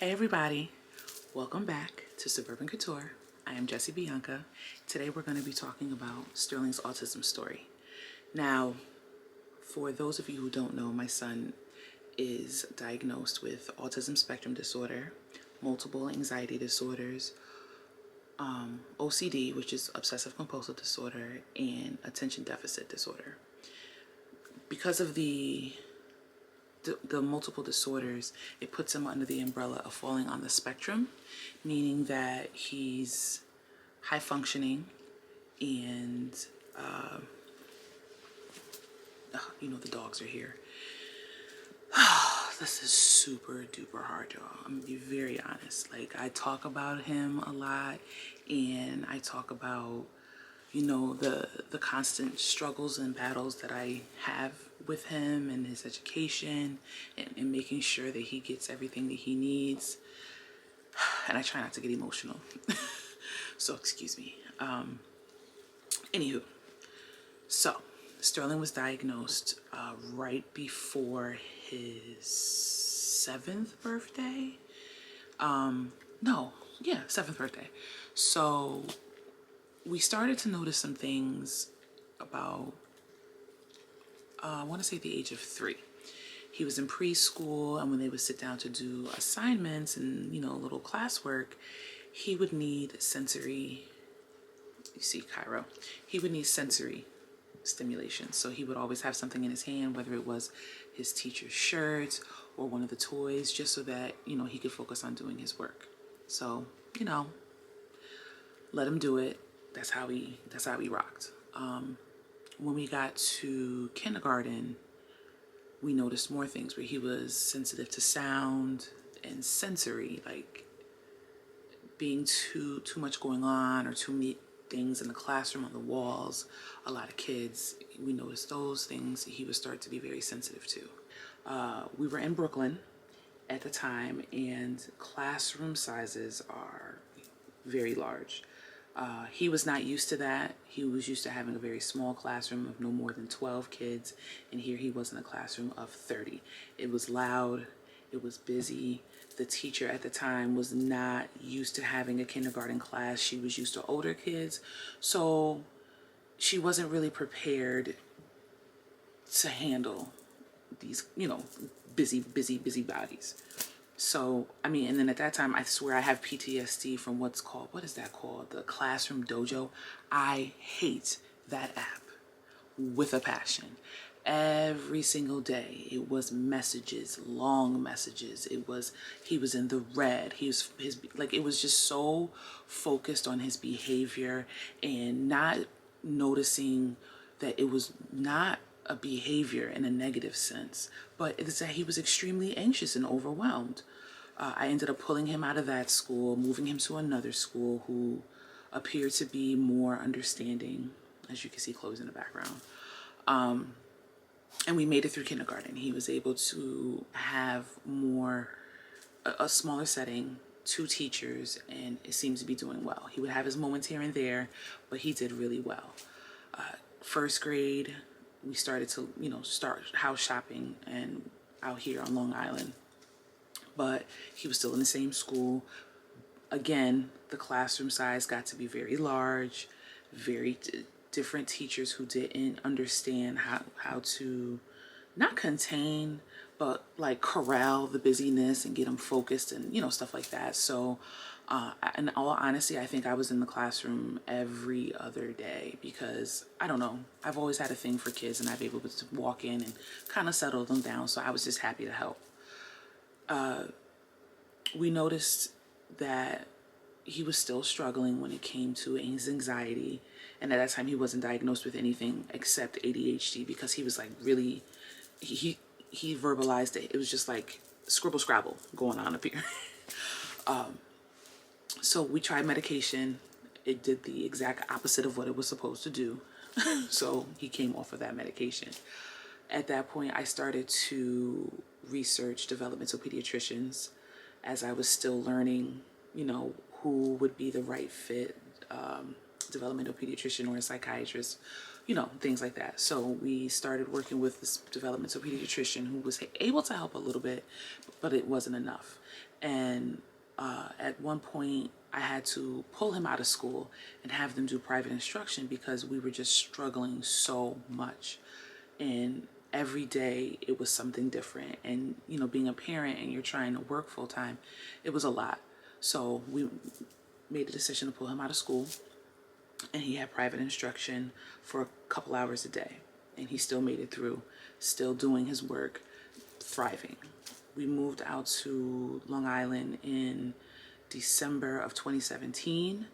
Hey everybody, welcome back to Suburban Couture. I am Jessie Bianca. Today we're going to be talking about Sterling's autism story. Now, for those of you who don't know, my son is diagnosed with autism spectrum disorder, multiple anxiety disorders, OCD, which is obsessive compulsive disorder, and attention deficit disorder. Because of the multiple disorders, it puts him under the umbrella of falling on the spectrum, meaning that he's high functioning and the dogs are here. This is super duper hard, y'all. I'm gonna be very honest. Like, I talk about him a lot, and I talk about the constant struggles and battles that I have with him and his education, and making sure that he gets everything that he needs. And I try not to get emotional. So excuse me. Anywho, so Sterling was diagnosed right before his 7th birthday. 7th birthday. So we started to notice some things about, I want to say the age of 3. He was in preschool, and when they would sit down to do assignments and, little classwork, he would need sensory, he would need sensory stimulation. So he would always have something in his hand, whether it was his teacher's shirt or one of the toys, just so that, he could focus on doing his work. So, let him do it. That's how he rocked. When we got to kindergarten, we noticed more things where he was sensitive to sound and sensory, like being too much going on, or too many things in the classroom on the walls. A lot of kids, we noticed those things he would start to be very sensitive to. We were in Brooklyn at the time, and classroom sizes are very large. He was not used to that. He was used to having a very small classroom of no more than 12 kids, and here he was in a classroom of 30. It was loud, it was busy. The teacher at the time was not used to having a kindergarten class. She was used to older kids, so she wasn't really prepared to handle these, busy bodies. So, and then at that time, I swear I have PTSD from what is that called? The Classroom Dojo. I hate that app with a passion. Every single day, it was messages, long messages. He was in the red. It was just so focused on his behavior and not noticing that it was not a behavior in a negative sense, but it's that he was extremely anxious and overwhelmed. I ended up pulling him out of that school, moving him to another school who appeared to be more understanding, as you can see clothes in the background. And we made it through kindergarten. He was able to have a smaller setting, 2 teachers, and it seems to be doing well. He would have his moments here and there, but he did really well. First grade, we started to, start house shopping and out here on Long Island. But he was still in the same school. Again, the classroom size got to be very large, very different teachers who didn't understand how to not contain, but like corral the busyness and get them focused and, stuff like that. So in all honesty, I think I was in the classroom every other day because, I don't know, I've always had a thing for kids, and I've been able to walk in and kind of settle them down. So I was just happy to help. We noticed that he was still struggling when it came to his anxiety. And at that time, he wasn't diagnosed with anything except ADHD, because he was like really, he verbalized it. It was just like scribble scrabble going on up here. So we tried medication. It did the exact opposite of what it was supposed to do. So he came off of that medication. At that point, I started to research developmental pediatricians, as I was still learning, who would be the right fit developmental pediatrician or a psychiatrist, things like that. So we started working with this developmental pediatrician who was able to help a little bit, but it wasn't enough. And at one point, I had to pull him out of school and have them do private instruction because we were just struggling so much. And every day it was something different. And, being a parent and you're trying to work full time, it was a lot. So we made the decision to pull him out of school, and he had private instruction for a couple hours a day. And he still made it through, still doing his work, thriving. We moved out to Long Island in December of 2017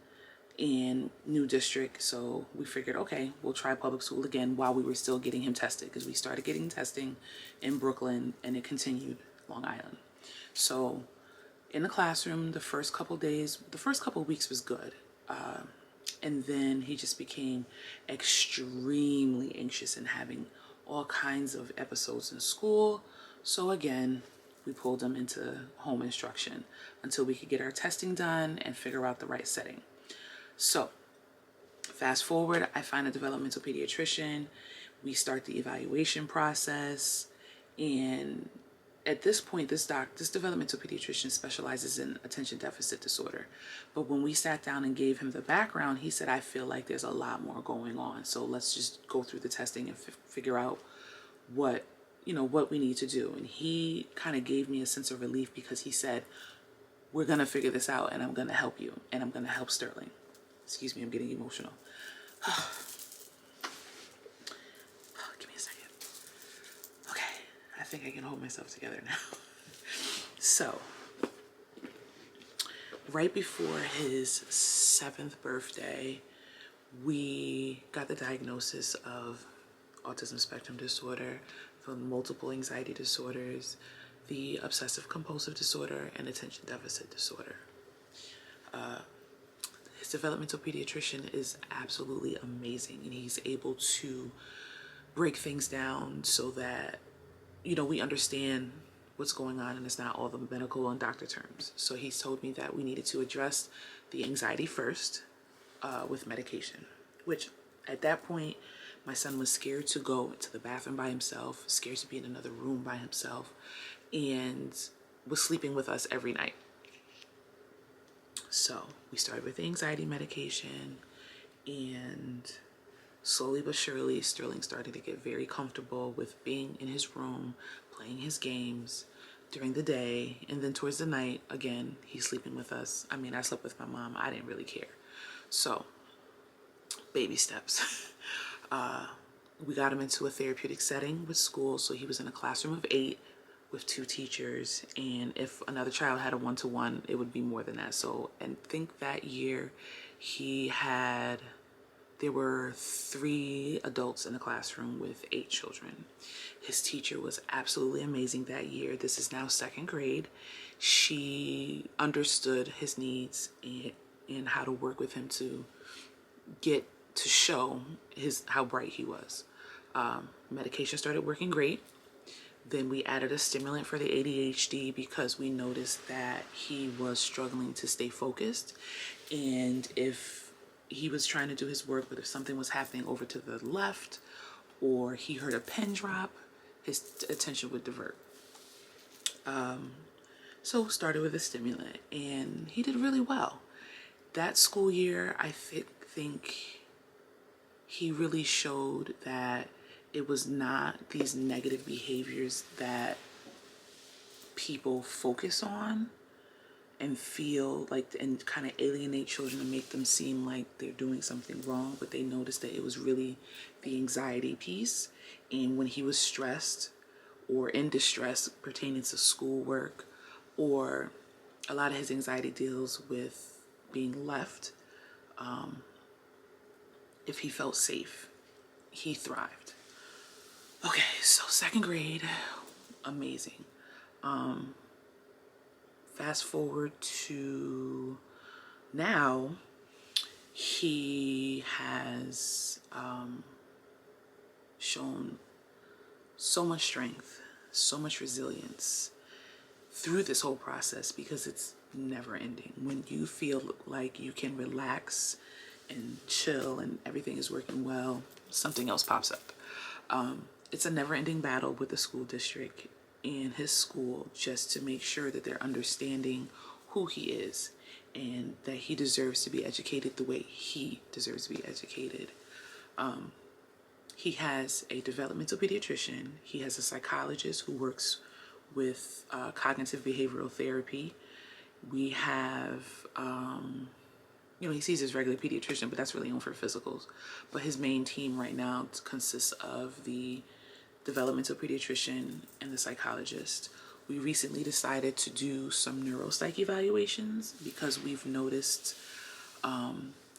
in new district. So we figured, okay, we'll try public school again while we were still getting him tested, because we started getting testing in Brooklyn and it continued Long Island. So in the classroom, the first couple weeks was good. And then he just became extremely anxious and having all kinds of episodes in school. So again, we pulled him into home instruction until we could get our testing done and figure out the right setting. So fast forward, I find a developmental pediatrician. We start the evaluation process. And at this point, this developmental pediatrician specializes in attention deficit disorder. But when we sat down and gave him the background, he said, I feel like there's a lot more going on. So let's just go through the testing and figure out what we need to do. And he kind of gave me a sense of relief because he said, we're going to figure this out and I'm going to help you and I'm going to help Sterling. Excuse me, I'm getting emotional. Give me a second. Okay, I think I can hold myself together now. So, right before his 7th birthday, we got the diagnosis of autism spectrum disorder, the multiple anxiety disorders, the obsessive compulsive disorder, and attention deficit disorder. His developmental pediatrician is absolutely amazing, and he's able to break things down so that, we understand what's going on and it's not all the medical and doctor terms. So he's told me that we needed to address the anxiety first with medication, which at that point, my son was scared to go to the bathroom by himself, scared to be in another room by himself, and was sleeping with us every night. So we started with the anxiety medication, and slowly but surely, Sterling started to get very comfortable with being in his room, playing his games during the day, and then towards the night, again, he's sleeping with us. I mean, I slept with my mom. I didn't really care. So, baby steps. We got him into a therapeutic setting with school, so he was in a classroom of 8 with 2 teachers, and if another child had a 1-to-1, it would be more than that. So, and think that year there were 3 adults in the classroom with 8 children. His teacher was absolutely amazing that year. This is now 2nd grade. She understood his needs and how to work with him to get to show how bright he was. Medication started working great. Then we added a stimulant for the ADHD because we noticed that he was struggling to stay focused. And if he was trying to do his work, but if something was happening over to the left or he heard a pen drop, his attention would divert. So started with a stimulant, and he did really well. That school year, I think he really showed that it was not these negative behaviors that people focus on and feel like, and kind of alienate children and make them seem like they're doing something wrong, but they noticed that it was really the anxiety piece. And when he was stressed or in distress pertaining to schoolwork, or a lot of his anxiety deals with being left, if he felt safe, he thrived. Okay, so 2nd grade, amazing. Fast forward to now, he has shown so much strength, so much resilience through this whole process, because it's never ending. When you feel like you can relax and chill and everything is working well, something else pops up. It's a never-ending battle with the school district and his school just to make sure that they're understanding who he is and that he deserves to be educated the way he deserves to be educated. He has a developmental pediatrician. He has a psychologist who works with cognitive behavioral therapy. We have, he sees his regular pediatrician, but that's really only for physicals. But his main team right now consists of the developmental pediatrician and the psychologist. We recently decided to do some neuropsych evaluations because we've noticed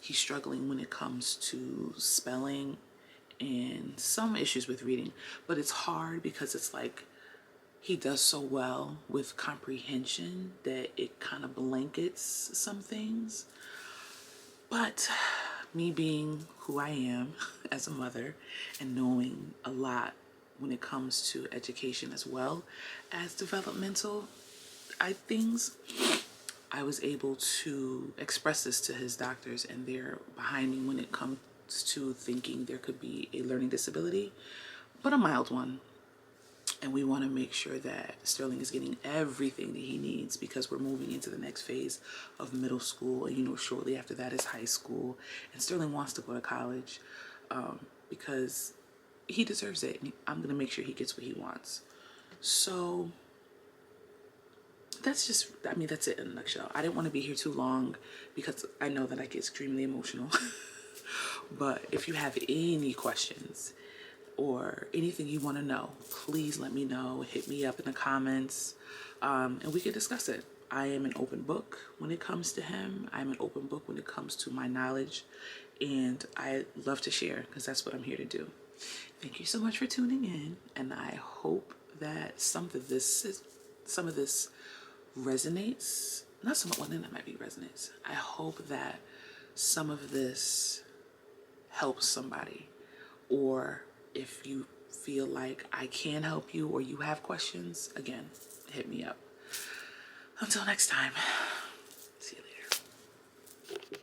he's struggling when it comes to spelling and some issues with reading. But it's hard because it's like he does so well with comprehension that it kind of blankets some things. But me being who I am as a mother and knowing a lot when it comes to education as well as developmental things, I was able to express this to his doctors, and they're behind me when it comes to thinking there could be a learning disability, but a mild one. And we want to make sure that Sterling is getting everything that he needs because we're moving into the next phase of middle school. And, shortly after that is high school. And Sterling wants to go to college because he deserves it. And I'm going to make sure he gets what he wants. So that's it in a nutshell. I didn't want to be here too long because I know that I get extremely emotional. But if you have any questions or anything you want to know, please let me know. Hit me up in the comments and we can discuss it. I am an open book when it comes to him. I'm an open book when it comes to my knowledge, and I love to share because that's what I'm here to do. Thank you so much for tuning in, and I hope that some of this resonates. Not so much, well, then that might be resonates. I hope that some of this helps somebody, or if you feel like I can help you or you have questions, again, hit me up. Until next time, see you later.